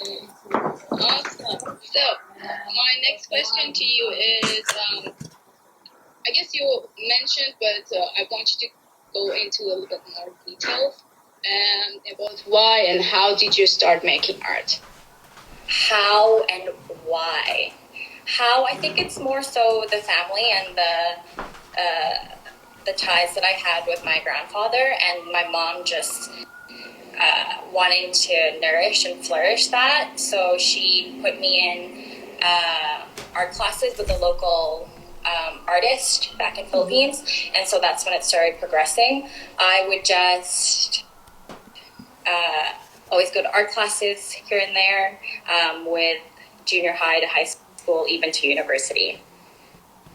Awesome. So, my next question to you is, I guess you mentioned, but I want you to go into a little bit more details about why and how did you start making art? How and why? How, I think it's more so the family and the ties that I had with my grandfather and my mom just wanting to nourish and flourish that. So she put me in art classes with a local artist back in Philippines, and so that's when it started progressing. I would just always go to art classes here and there, with junior high to high school, even to university.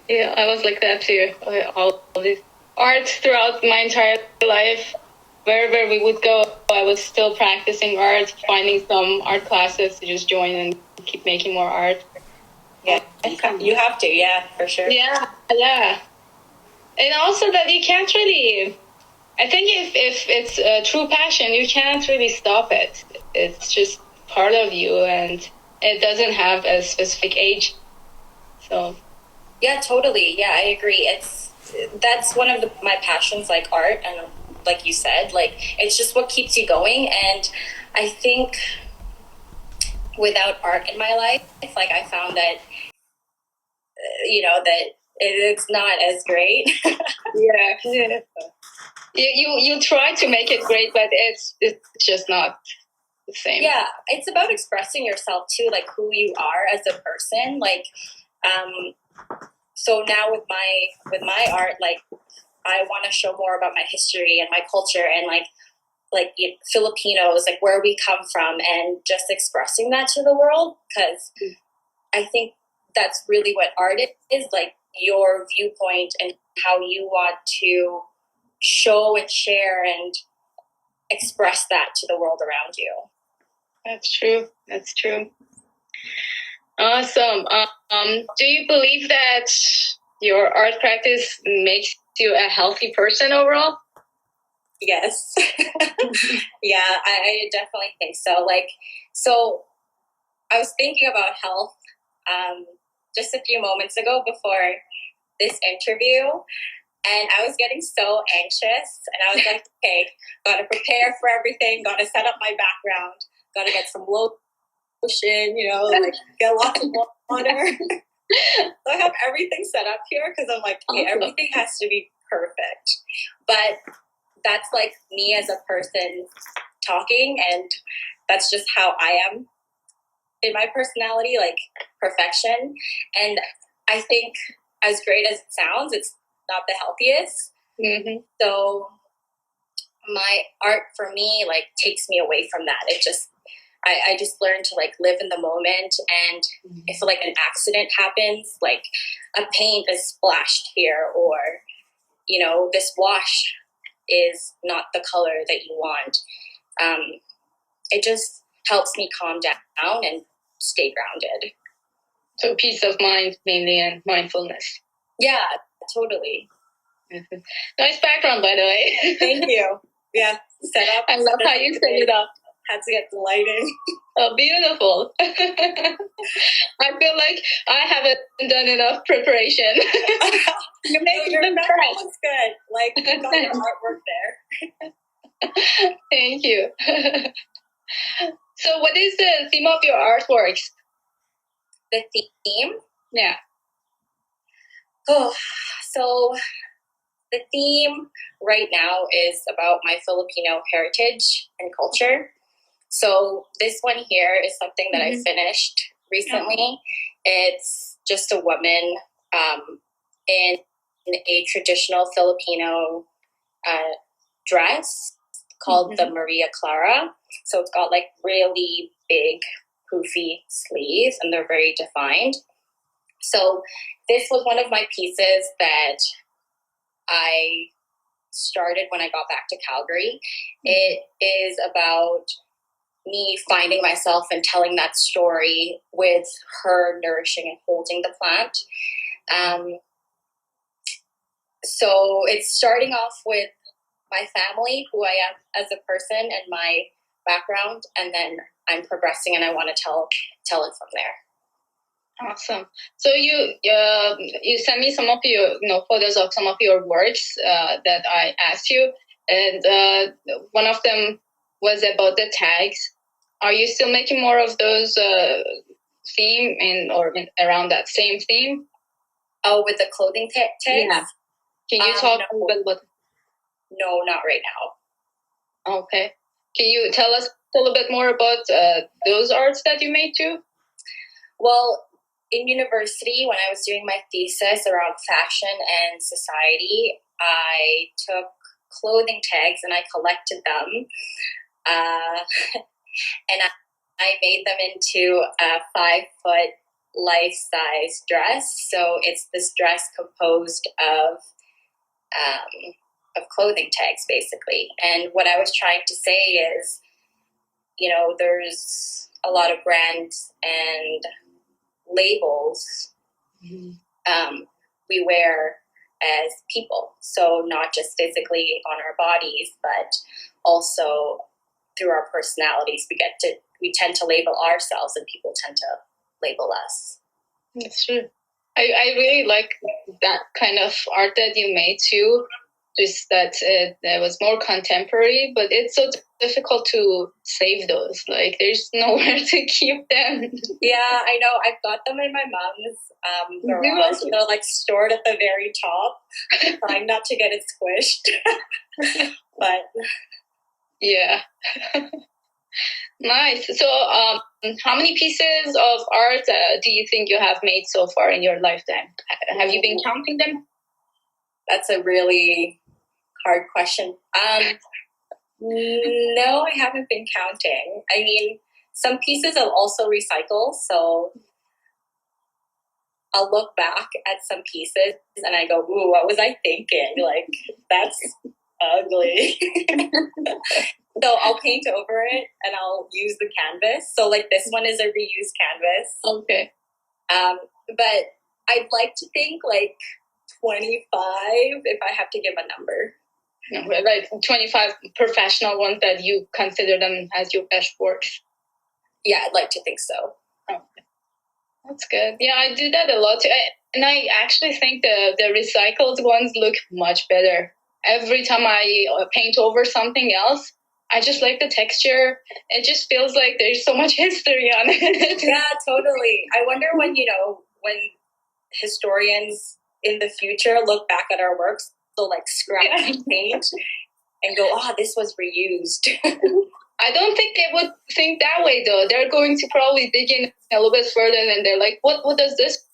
Yeah, I was like that too. All this art throughout my entire life. Wherever we would go, I was still practicing art, finding some art classes to just join and keep making more art. Yeah, you have to, yeah, for sure. Yeah. And also that you can't really, I think if it's a true passion, you can't really stop it. It's just part of you and it doesn't have a specific age. So. Yeah, totally. Yeah, I agree. That's one of my passions, like art, and like you said, like it's just what keeps you going. And I think without art in my life, like I found that that it's not as great. Yeah. You try to make it great, but it's just not the same. Yeah, it's about expressing yourself too, like who you are as a person. Like, so now with my art, like I want to show more about my history and my culture and like Filipinos, like where we come from, and just expressing that to the world, because I think that's really what art is, like your viewpoint and how you want to show and share and express that to the world around you. That's true. Awesome. Do you believe that your art practice makes you a healthy person overall? Yes. Yeah, I definitely think so. So I was thinking about health just a few moments ago before this interview, and I was getting so anxious, and I was like, okay, gotta prepare for everything, gotta set up my background, gotta get some lotion, like get lots of water. So I have everything set up here because I'm like, okay, everything has to be perfect. But that's like me as a person talking, and that's just how I am in my personality, like perfection. And I think as great as it sounds, it's not the healthiest. Mm-hmm. So my art for me like takes me away from that. It just I just learned to like live in the moment, and if like an accident happens, like a paint is splashed here, or this wash is not the color that you want, it just helps me calm down and stay grounded. So peace of mind mainly and mindfulness. Yeah, totally. Mm-hmm. Nice background, by the way. Thank you. Yeah, set up. I love how you set it up. Had to get the lighting. Oh, beautiful. I feel like I haven't done enough preparation. You make your background looks good. Like, you got your artwork there. Thank you. So what is the theme of your artworks? The theme? Yeah. Oh, so the theme right now is about my Filipino heritage and culture. So this one here is something that I finished recently. Yeah. It's just a woman in a traditional Filipino dress called the Maria Clara. So it's got like really big, poofy sleeves, and they're very defined. So this was one of my pieces that I started when I got back to Calgary. It is about me finding myself and telling that story with her nourishing and holding the plant. So it's starting off with my family, who I am as a person, and my background, and then I'm progressing, and I want to tell it from there. Awesome. So you sent me some of your photos of some of your works that I asked you, and one of them was about the tags. Are you still making more of those theme around that same theme? Oh, with the clothing tags? Yeah. Can you talk a little bit about? No, not right now. Okay. Can you tell us a little bit more about those arts that you made too? Well, in university, when I was doing my thesis around fashion and society, I took clothing tags and I collected them. And I made them into a 5-foot life-size dress. So it's this dress composed of clothing tags, basically. And what I was trying to say is, there's a lot of brands and labels we wear as people. So not just physically on our bodies, but also through our personalities. We tend to label ourselves, and people tend to label us. That's true. I really like that kind of art that you made too. Just that it was more contemporary, but it's so difficult to save those. Like, there's nowhere to keep them. Yeah, I know. I've got them in my mom's garage. They're like stored at the very top, trying not to get it squished. But yeah. Nice. So, how many pieces of art do you think you have made so far in your lifetime? Have you been counting them? That's a really hard question. No, I haven't been counting. I mean, some pieces I'll also recycle, so I'll look back at some pieces and I go, ooh, what was I thinking? Like, that's ugly. So I'll paint over it and I'll use the canvas. So like this one is a reused canvas. Okay. But I'd like to think like 25 if I have to give a number. Like 25 professional ones that you consider them as your best works. Yeah, I'd like to think so. Okay. That's good. Yeah, I do that a lot too. And I actually think the recycled ones look much better. Every time I paint over something else, I just like the texture. It just feels like there's so much history on it. Yeah, totally. I wonder when historians in the future look back at our works, they'll like scratch and paint and go, this was reused. I don't think they would think that way though. They're going to probably dig in a little bit further and they're like, what does this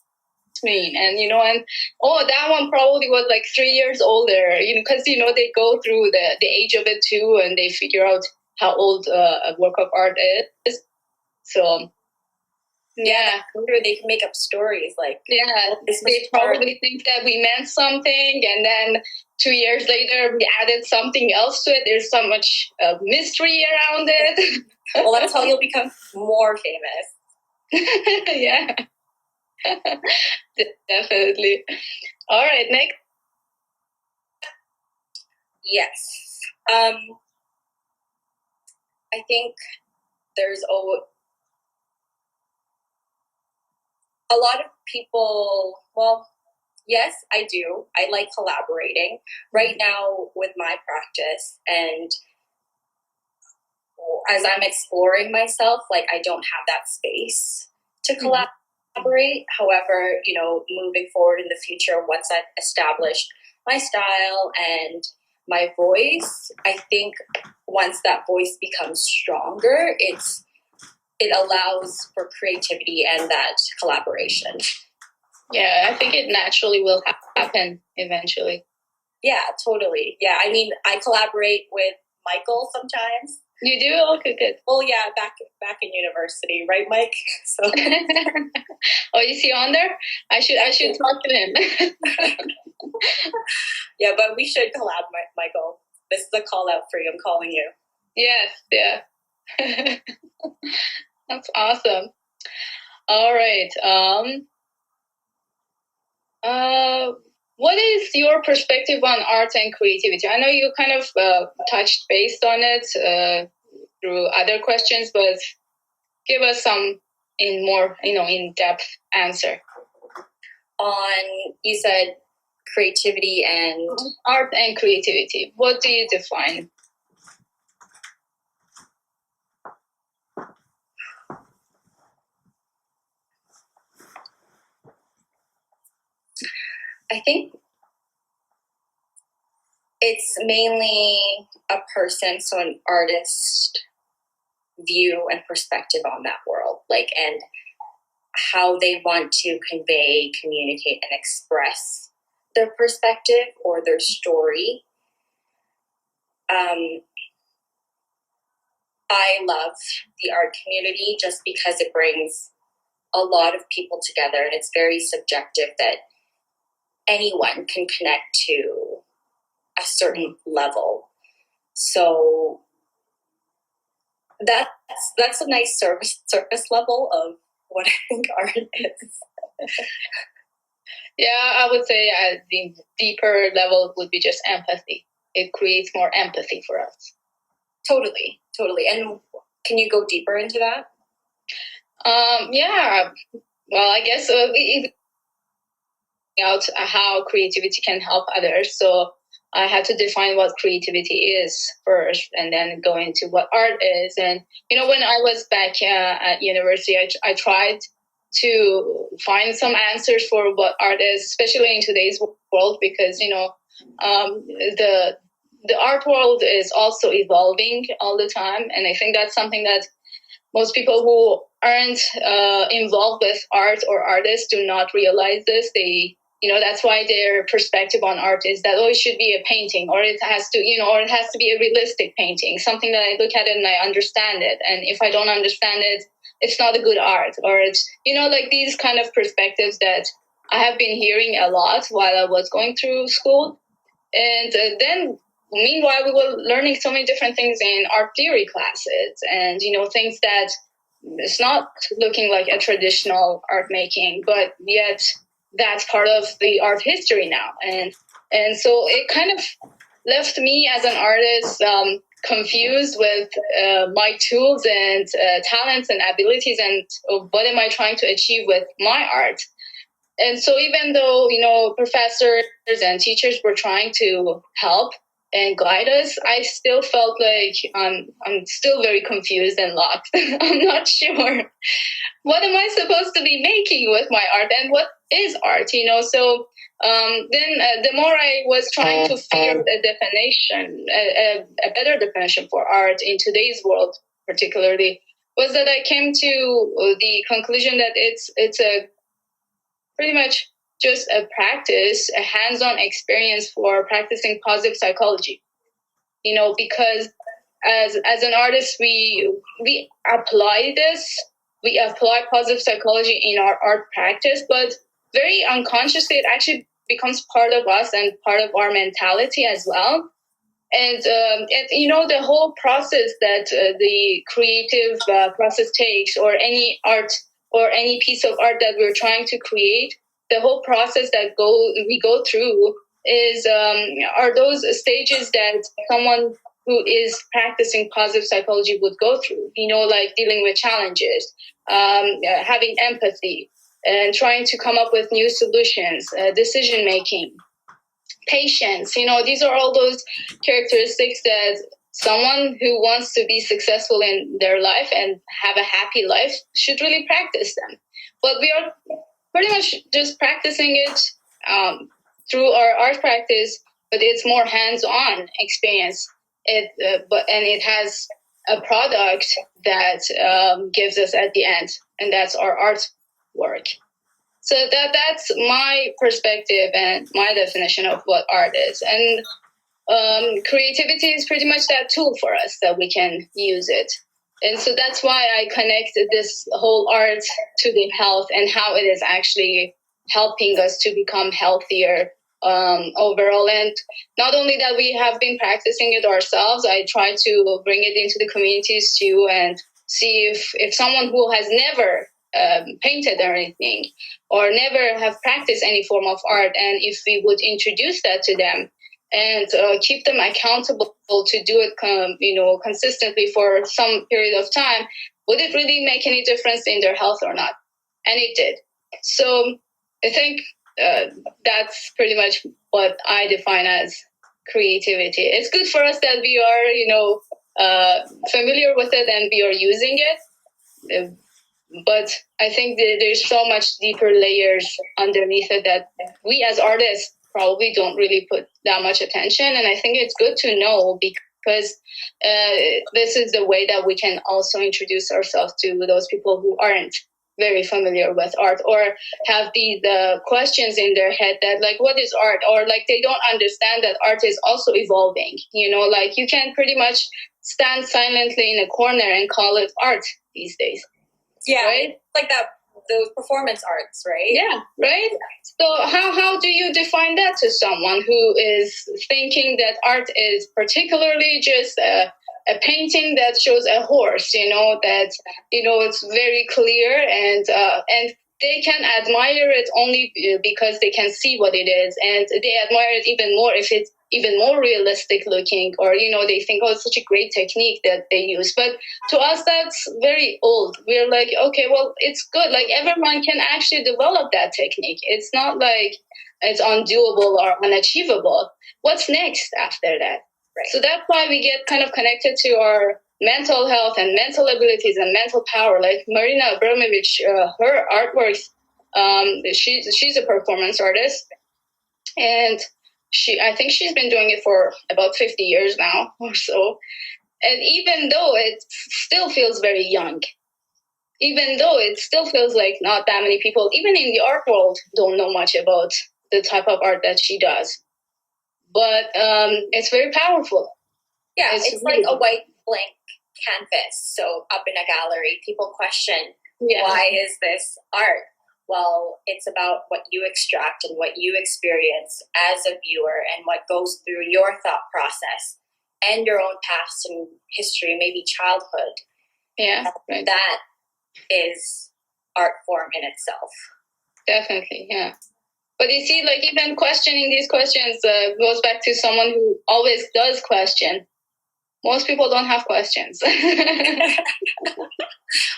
mean? And that one probably was like 3 years older, because they go through the age of it too, and they figure out how old a work of art is. So yeah, they can make up stories like, they probably think that we meant something, and then 2 years later we added something else to it. There's so much mystery around it. Well, that's how you'll become more famous. Yeah. Definitely. All right, Nick. Yes. I think there's a lot of people, well, yes, I do. I like collaborating. Right now with my practice, and as I'm exploring myself, like I don't have that space to collaborate. However, moving forward in the future, once I've established my style and my voice, I think once that voice becomes stronger, it allows for creativity and that collaboration. Yeah, I think it naturally will happen eventually. Yeah, totally. Yeah, I mean, I collaborate with Michael sometimes. You do? Okay, good. Well, yeah, back in university, right, Mike? So. Oh, is he on there? I should talk to him. Yeah, but we should collab, Michael. This is a call out for you. I'm calling you. Yes, yeah. That's awesome. All right. What is your perspective on art and creativity? I know you kind of touched based on it through other questions, but give us some more in-depth answer. On, you said creativity and art and creativity. What do you define? I think it's mainly a person, so an artist view and perspective on that world, like, and how they want to convey, communicate, and express their perspective or their story. I love the art community just because it brings a lot of people together, and it's very subjective that anyone can connect to a certain level. So that's a nice surface level of what I think art is. Yeah, I would say the deeper level would be just empathy. It creates more empathy for us. Totally. And can you go deeper into that? Yeah. Well, I guess we out how creativity can help others. So I had to define what creativity is first, and then go into what art is. And when I was back at university, I tried to find some answers for what art is, especially in today's world, because the art world is also evolving all the time, and I think that's something that most people who aren't involved with art or artists do not realize this. That's why their perspective on art is that, it should be a painting, or it has to, or it has to be a realistic painting, something that I look at it and I understand it. And if I don't understand it, it's not a good art. Or it's, like these kind of perspectives that I have been hearing a lot while I was going through school. And then meanwhile, we were learning so many different things in art theory classes, and, things that it's not looking like a traditional art making, but yet that's part of the art history now. And so it kind of left me as an artist confused with my tools and talents and abilities, and what am I trying to achieve with my art. And so even though, professors and teachers were trying to help and guide us, I still felt like I'm still very confused and lost. I'm not sure. What am I supposed to be making with my art, and what is art, So then the more I was trying to figure out a definition, a better definition for art in today's world particularly, was that I came to the conclusion that it's a pretty much just a practice, a hands-on experience for practicing positive psychology. Because as an artist, we apply this, we apply positive psychology in our art practice, but very unconsciously, it actually becomes part of us and part of our mentality as well. And the whole process that the creative process takes, or any art or any piece of art that we're trying to create, the whole process that we go through are those stages that someone who is practicing positive psychology would go through, like dealing with challenges, having empathy, and trying to come up with new solutions, decision making, patience. These are all those characteristics that someone who wants to be successful in their life and have a happy life should really practice them. But we are pretty much just practicing it through our art practice, but it's more hands-on experience. It has a product that gives us at the end, and that's our artwork. So that's my perspective and my definition of what art is. And creativity is pretty much that tool for us that we can use it. And so that's why I connected this whole art to the health and how it is actually helping us to become healthier overall. And not only that, we have been practicing it ourselves. I try to bring it into the communities too, and see if someone who has never painted or anything, or never have practiced any form of art, and if we would introduce that to them, and keep them accountable to do it, consistently for some period of time, would it really make any difference in their health or not? And it did. So I think that's pretty much what I define as creativity. It's good for us that we are, familiar with it and we are using it. But I think that there's so much deeper layers underneath it that we as artists probably don't really put that much attention. And I think it's good to know, because this is the way that we can also introduce ourselves to those people who aren't very familiar with art, or have these questions in their head that, like, what is art? Or like they don't understand that art is also evolving. Like you can pretty much stand silently in a corner and call it art these days. Yeah, right? Like that, those performance arts, right? Yeah, right? So how do you define that to someone who is thinking that art is particularly just a painting that shows a horse, that, it's very clear, and they can admire it only because they can see what it is, and they admire it even more if it's even more realistic looking, or they think, oh, it's such a great technique that they use. But to us, that's very old. We're like, okay, well, it's good, like everyone can actually develop that technique. It's not like it's undoable or unachievable. What's next after that? Right. So that's why we get kind of connected to our mental health and mental abilities and mental power. Like Marina Abramovich, her artworks, she's a performance artist, and I think she's been doing it for about 50 years now or so. And even though it still feels very young, even though it still feels like not that many people, even in the art world, don't know much about the type of art that she does. But it's very powerful. Yeah, it's really like a white blank canvas. So up in a gallery, people question, why is this art? Well, it's about what you extract and what you experience as a viewer, and what goes through your thought process and your own past and history, maybe childhood. Yeah, right. That is art form in itself. Definitely, yeah. But you see, like, even questioning these questions goes back to someone who always does question. Most people don't have questions.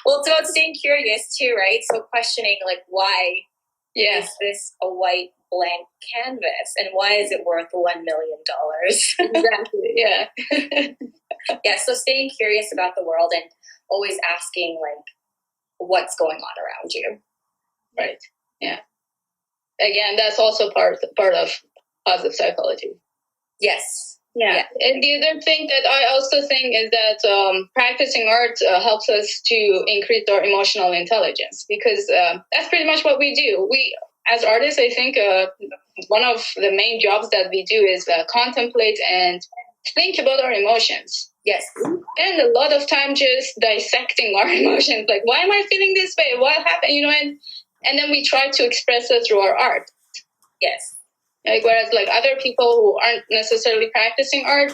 Well, it's about staying curious too, right? So questioning, like, why is this a white blank canvas, and why is it worth $1 million? Exactly. Yeah. Yeah. So staying curious about the world and always asking, like, what's going on around you. Right. Yeah. Again, that's also part of positive psychology. Yes. Yeah. And the other thing that I also think is that practicing art helps us to increase our emotional intelligence, because that's pretty much what we do. We, as artists, I think one of the main jobs that we do is contemplate and think about our emotions. Yes. And a lot of time just dissecting our emotions, like, why am I feeling this way? What happened? And then we try to express it through our art. Yes. Like, whereas like other people who aren't necessarily practicing art,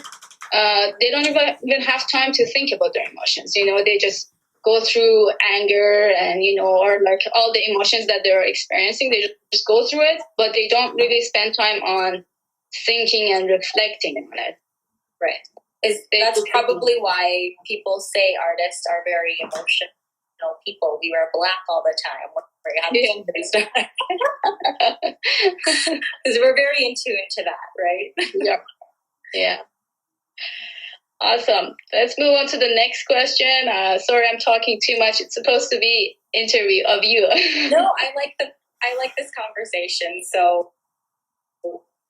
they don't even have time to think about their emotions. They just go through anger and, or like all the emotions that they're experiencing. They just go through it, but they don't really spend time on thinking and reflecting on it. Right. That's probably why people say artists are very emotional people. We wear black all the time. Because we're very in tune to that, right? Yeah. Yeah. Awesome. Let's move on to the next question. Sorry, I'm talking too much. It's supposed to be interview of you. No, I like this conversation. So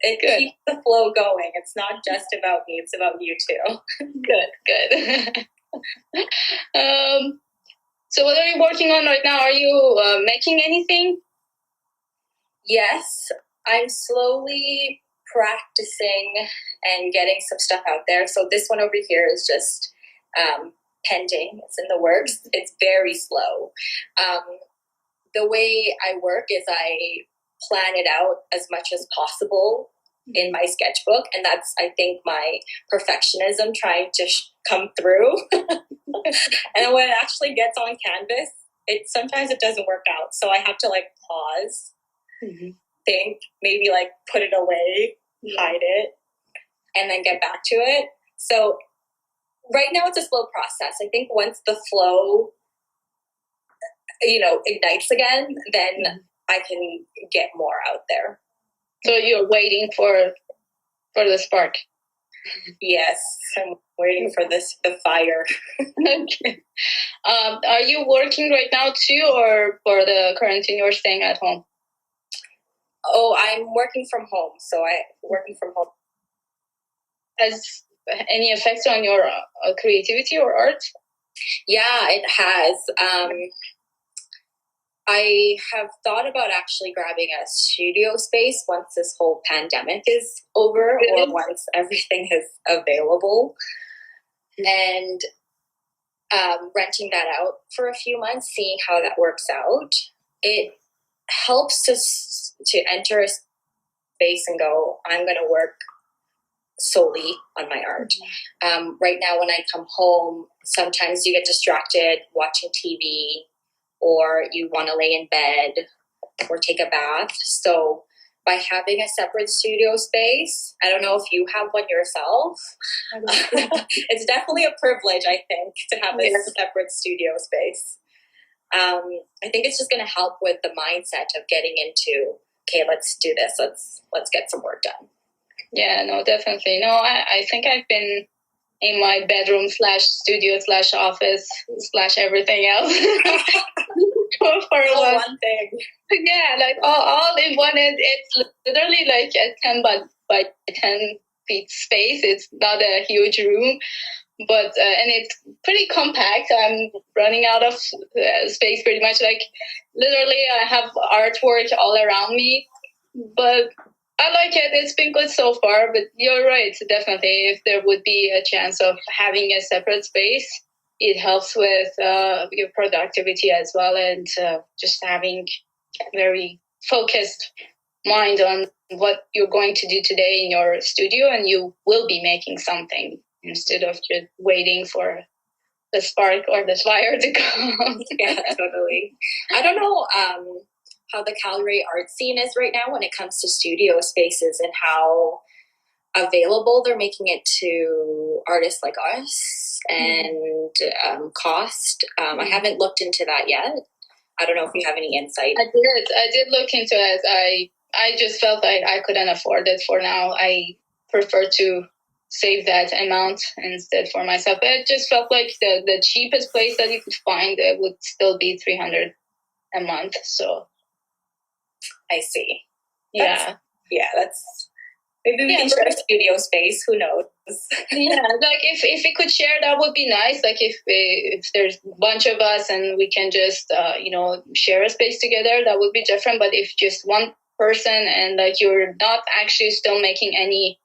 it keeps the flow going. It's not just about me. It's about you too. Good. So what are you working on right now? Are you making anything? Yes, I'm slowly practicing and getting some stuff out there. So this one over here is just pending. It's in the works. It's very slow. The way I work is I plan it out as much as possible in my sketchbook, and that's, I think, my perfectionism trying to come through. And when it actually gets on canvas, sometimes it doesn't work out, so I have to like pause, think, maybe like put it away, hide it, and then get back to it. So right now it's a slow process. I think once the flow, ignites again, then I can get more out there. So you're waiting for the spark. Yes, I'm waiting for the fire. Okay. Are you working right now too, or for the quarantine you're staying at home? Oh, I'm working from home. So working from home. Has any effects on your creativity or art? Yeah, it has. I have thought about actually grabbing a studio space once this whole pandemic is over, or once everything is available, and renting that out for a few months, seeing how that works out. It helps to enter a space and go, I'm going to work solely on my art. Right now, when I come home, sometimes you get distracted watching TV, or you want to lay in bed or take a bath. So by having a separate studio space, I don't know if you have one yourself. It's definitely a privilege, I think, to have a separate studio space. I think it's just going to help with the mindset of getting into, okay, let's do this. Let's get some work done. Yeah, no, definitely. No, I think I've been in my bedroom /studio /office /everything else for one thing. Yeah, like all in one. It's literally like a 10 by 10 feet space. It's not a huge room, but and it's pretty compact. I'm running out of space pretty much. Like literally, I have artwork all around me, but I like it. It's been good so far, but you're right. Definitely, if there would be a chance of having a separate space, it helps with your productivity as well, and just having a very focused mind on what you're going to do today in your studio, and you will be making something instead of just waiting for the spark or the fire to come. Yeah, totally. I don't know how the Calgary art scene is right now when it comes to studio spaces, and how available they're making it to artists like us, and cost. I haven't looked into that yet. I don't know if you have any insight. I did look into it. I just felt like I couldn't afford it for now. I prefer to save that amount instead for myself. It just felt like the cheapest place that you could find it would still be $300 a month. So I see. Yeah. That's maybe we can share a studio space. Who knows? Yeah, like if we could share, that would be nice. Like if there's a bunch of us and we can just share a space together, that would be different. But if just one person and like you're not actually still making any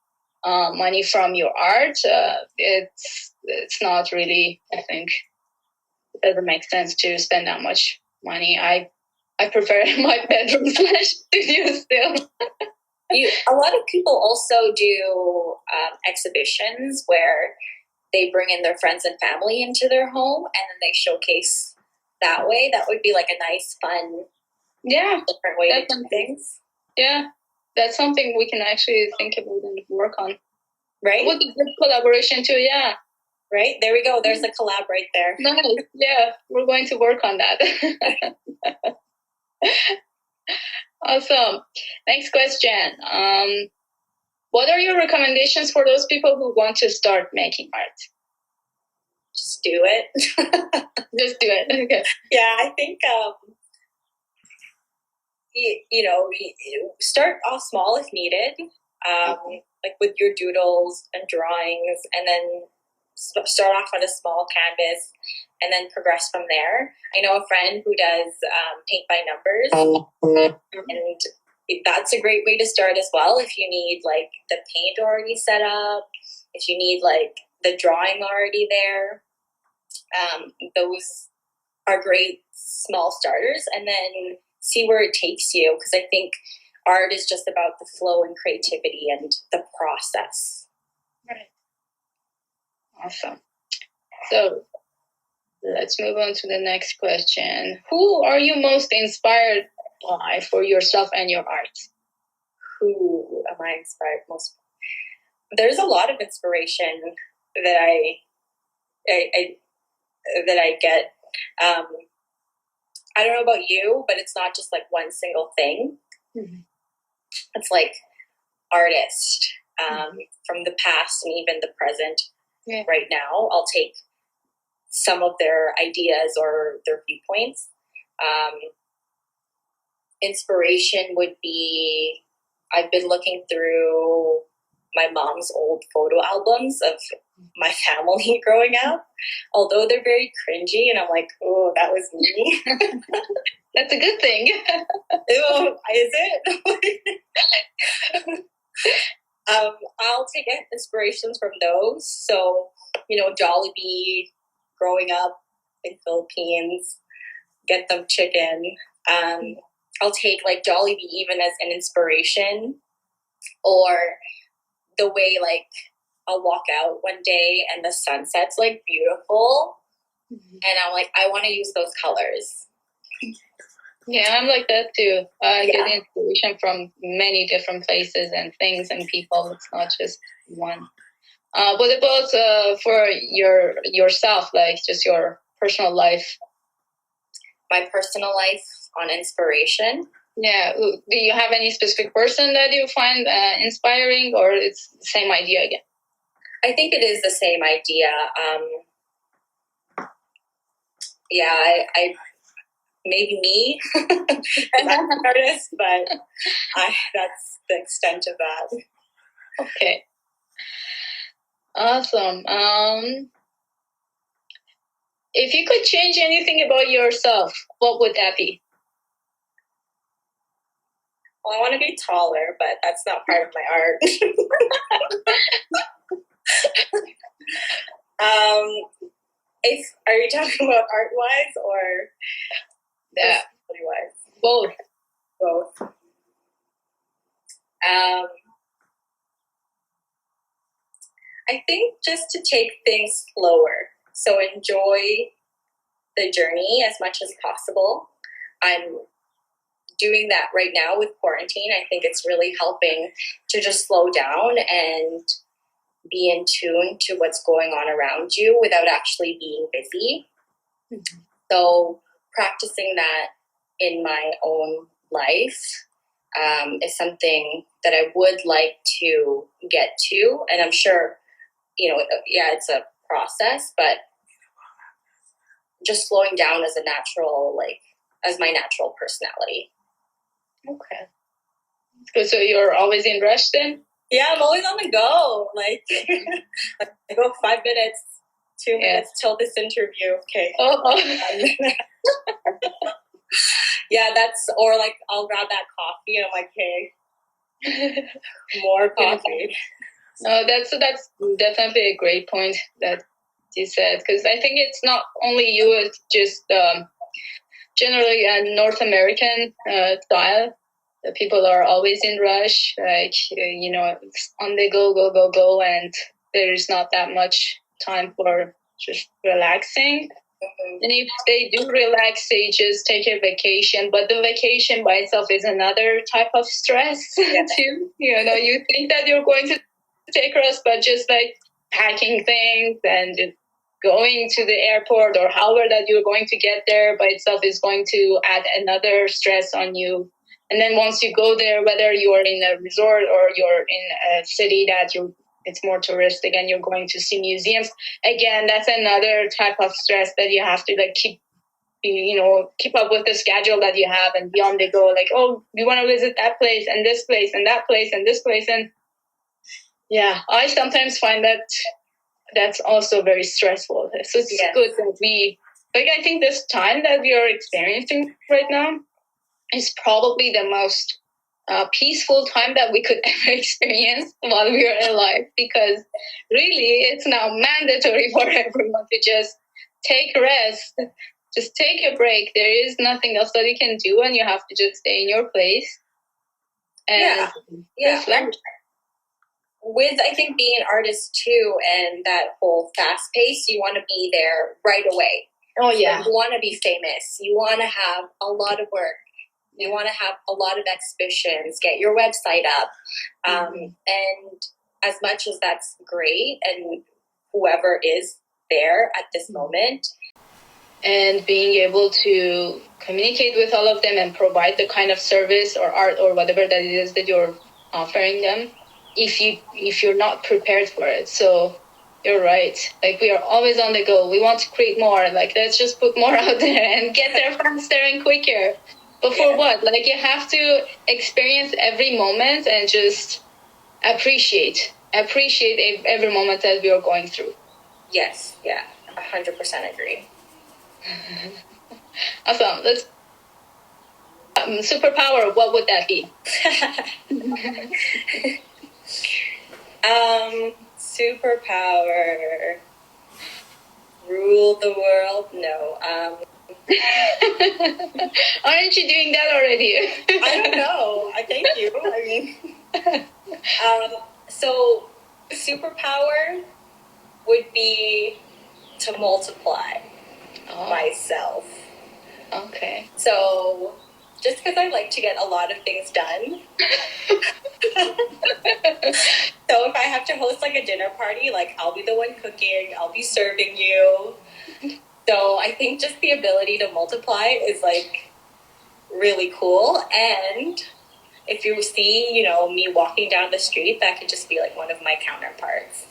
money from your art, it's not really. I think it doesn't make sense to spend that much money. I prefer my bedroom /studio still. A lot of people also do exhibitions where they bring in their friends and family into their home, and then they showcase that way. That would be like a nice, fun, different way to do things. Yeah, that's something we can actually think about and work on. Right? It would be good collaboration too, yeah. Right? There we go. There's a collab right there. Nice. Yeah, we're going to work on that. Awesome. Next question. What are your recommendations for those people who want to start making art? Just do it. Just do it. Okay. Yeah, I think start off small if needed, like with your doodles and drawings, and then start off on a small canvas and then progress from there. I know a friend who does paint by numbers, and that's a great way to start as well. If you need like the paint already set up, if you need like the drawing already there, those are great small starters, and then see where it takes you, because I think art is just about the flow and creativity and the process. Right. Awesome. So let's move on to the next question. Who are you most inspired by for yourself and your art? Who am I inspired most? there's a lot of inspiration that I get. I don't know about you, but it's not just like one single thing. Mm-hmm. It's like artists from the past and even the present. Yeah. Right now, I'll take some of their ideas or their viewpoints. Inspiration would be, I've been looking through my mom's old photo albums of my family growing up, although they're very cringy, and I'm like, oh, that was me. That's a good thing. Ew, is it? I'll take inspirations from those. So, Jollibee, growing up in Philippines, get them chicken. I'll take like Jollibee even as an inspiration, or the way like I'll walk out one day and the sunset's like beautiful, and I'm like, I want to use those colors. Yeah, I'm like that too. I get inspiration from many different places and things and people. It's not just one. What about for yourself, like just your personal life? My personal life on inspiration? Yeah. Do you have any specific person that you find inspiring, or it's the same idea again? I think it is the same idea. I maybe me. I'm an artist, but that's the extent of that. Okay. Awesome. If you could change anything about yourself, what would that be? Well, I want to be taller, but that's not part of my art. Are you talking about art-wise or personality-wise? Both. Both. I think just to take things slower. So enjoy the journey as much as possible. I'm doing that right now with quarantine. I think it's really helping to just slow down and be in tune to what's going on around you without actually being busy. Mm-hmm. So practicing that in my own life is something that I would like to get to. And I'm sure, it's a process, but just slowing down as as my natural personality. Okay. Good. So you're always in rush then? Yeah, I'm always on the go. Like, I go 5 minutes, 2 minutes till this interview. Okay. Yeah, or like I'll grab that coffee and I'm like, hey, more coffee. No, that's definitely a great point that you said, because I think it's not only you, it's just generally a North American style. The people are always in rush, like, on the go, and there is not that much time for just relaxing. Mm-hmm. And if they do relax, they just take a vacation. But the vacation by itself is another type of stress too. You think that you're going to take rest, but just like packing things and going to the airport or however that you're going to get there by itself is going to add another stress on you. And then once you go there, whether you're in a resort or you're in a city that it's more touristic and you're going to see museums, again, that's another type of stress that you have to like keep up with the schedule that you have and be on the go. Like, oh, we want to visit that place and this place and that place and this place. And yeah, I sometimes find that that's also very stressful. So it's good that I think this time that we are experiencing right now is probably the most peaceful time that we could ever experience while we are alive, because really it's now mandatory for everyone to just take rest, just take a break. There is nothing else that you can do, and you have to just stay in your place. And with, I think, being an artist too, and that whole fast pace, you want to be there right away. Oh yeah. So you want to be famous. You want to have a lot of work. You want to have a lot of exhibitions, get your website up. And as much as that's great, and whoever is there at this moment, and being able to communicate with all of them and provide the kind of service or art or whatever that it is that you're offering them, if you're not prepared for it. So you're right. Like, we are always on the go. We want to create more. Like, let's just put more out there and get there faster and quicker. But for what? Like, you have to experience every moment and just appreciate every moment that we are going through. Yes, yeah, 100% agree. Awesome. Let's superpower. What would that be? Superpower. Rule the world? No. Aren't you doing that already? I don't know. I thank you. I mean, so superpower would be to multiply myself. Okay. So just because I like to get a lot of things done. So if I have to host like a dinner party, like I'll be the one cooking, I'll be serving you. So I think just the ability to multiply is like really cool. And if you see, you know, me walking down the street, that could just be like one of my counterparts.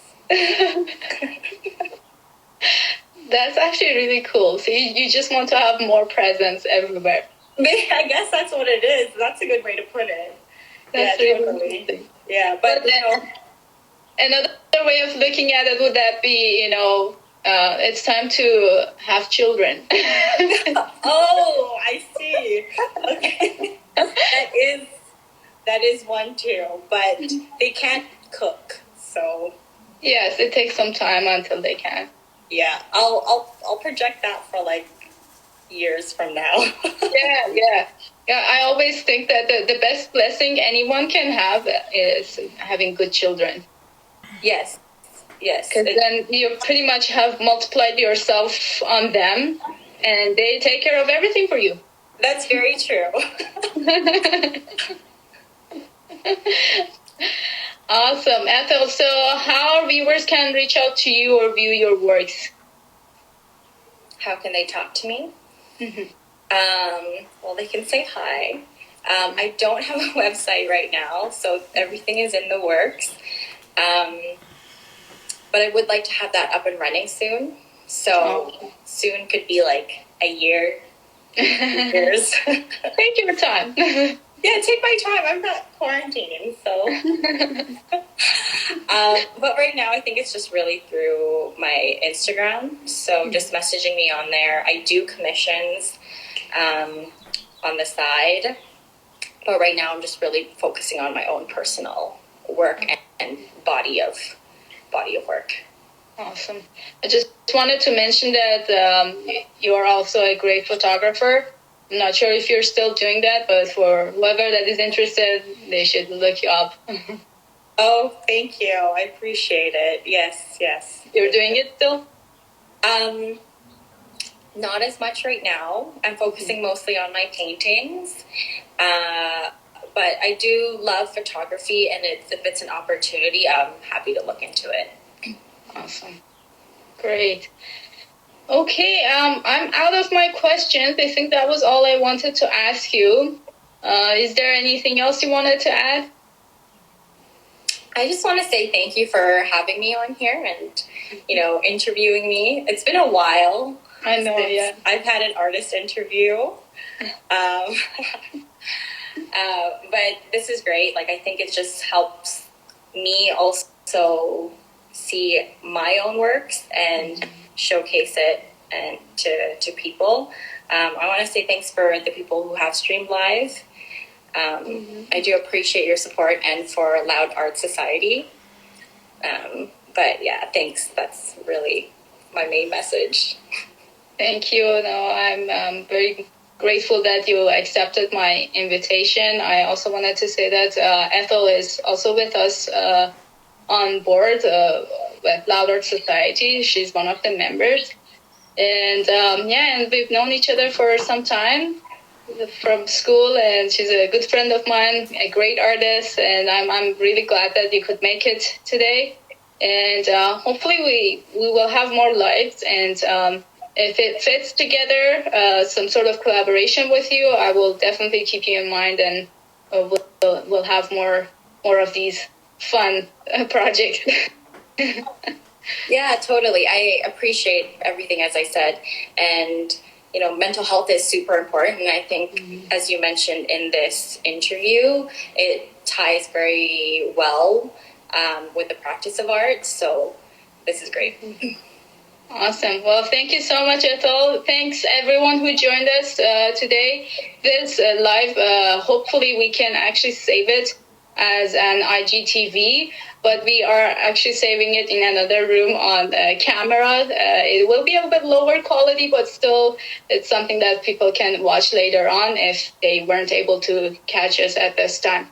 That's actually really cool. So you just want to have more presence everywhere. I guess that's what it is. That's a good way to put it. That's really interesting. Yeah, but then, you know, another way of looking at it would that be, you know, it's time to have children. Oh, I see. Okay, that is one too, but they can't cook, so yes, it takes some time until they can. Yeah, I'll project that for like years from now. Yeah. I always think that the best blessing anyone can have is having good children. Yes. Because then you pretty much have multiplied yourself on them, and they take care of everything for you. That's very true. Awesome. Ethel, so how our viewers can reach out to you or view your works? How can they talk to me? Well, they can say hi. I don't have a website right now, so everything is in the works. But I would like to have that up and running soon. So soon could be like a year. Years. Take your time. Yeah, take my time. I'm not quarantining, so. But right now, I think it's just really through my Instagram. So just messaging me on there. I do commissions on the side, but right now I'm just really focusing on my own personal work and body of work. Awesome. I just wanted to mention that you are also a great photographer. I'm not sure if you're still doing that, but for whoever that is interested, they should look you up. Oh, thank you. I appreciate it. Yes. You're doing it still? Not as much right now. I'm focusing mostly on my paintings. But I do love photography, and if it's an opportunity, I'm happy to look into it. Awesome. Great. Okay, I'm out of my questions. I think that was all I wanted to ask you. Is there anything else you wanted to add? I just want to say thank you for having me on here and, interviewing me. It's been a while. I know, yeah. I've had an artist interview. But this is great. Like, I think it just helps me also see my own works and showcase it and to people. I want to say thanks for the people who have streamed live. I do appreciate your support and for Loud Art Society. But yeah, thanks. That's really my main message. Thank you. No, I'm very grateful that you accepted my invitation. I also wanted to say that Ethel is also with us on board with Loud Art Society. She's one of the members. And and we've known each other for some time. from school, and she's a good friend of mine, a great artist, and I'm really glad that you could make it today. And hopefully we will have more lives, and if it fits together, some sort of collaboration with you, I will definitely keep you in mind, and we'll have more of these fun projects. Yeah, totally. I appreciate everything, as I said. And, you know, mental health is super important. And I think, as you mentioned in this interview, it ties very well with the practice of art. So this is great. Awesome. Well, thank you so much, Ethel. Thanks, everyone who joined us today. This live, hopefully we can actually save it as an IGTV, but we are actually saving it in another room on camera. It will be a bit lower quality, but still it's something that people can watch later on if they weren't able to catch us at this time.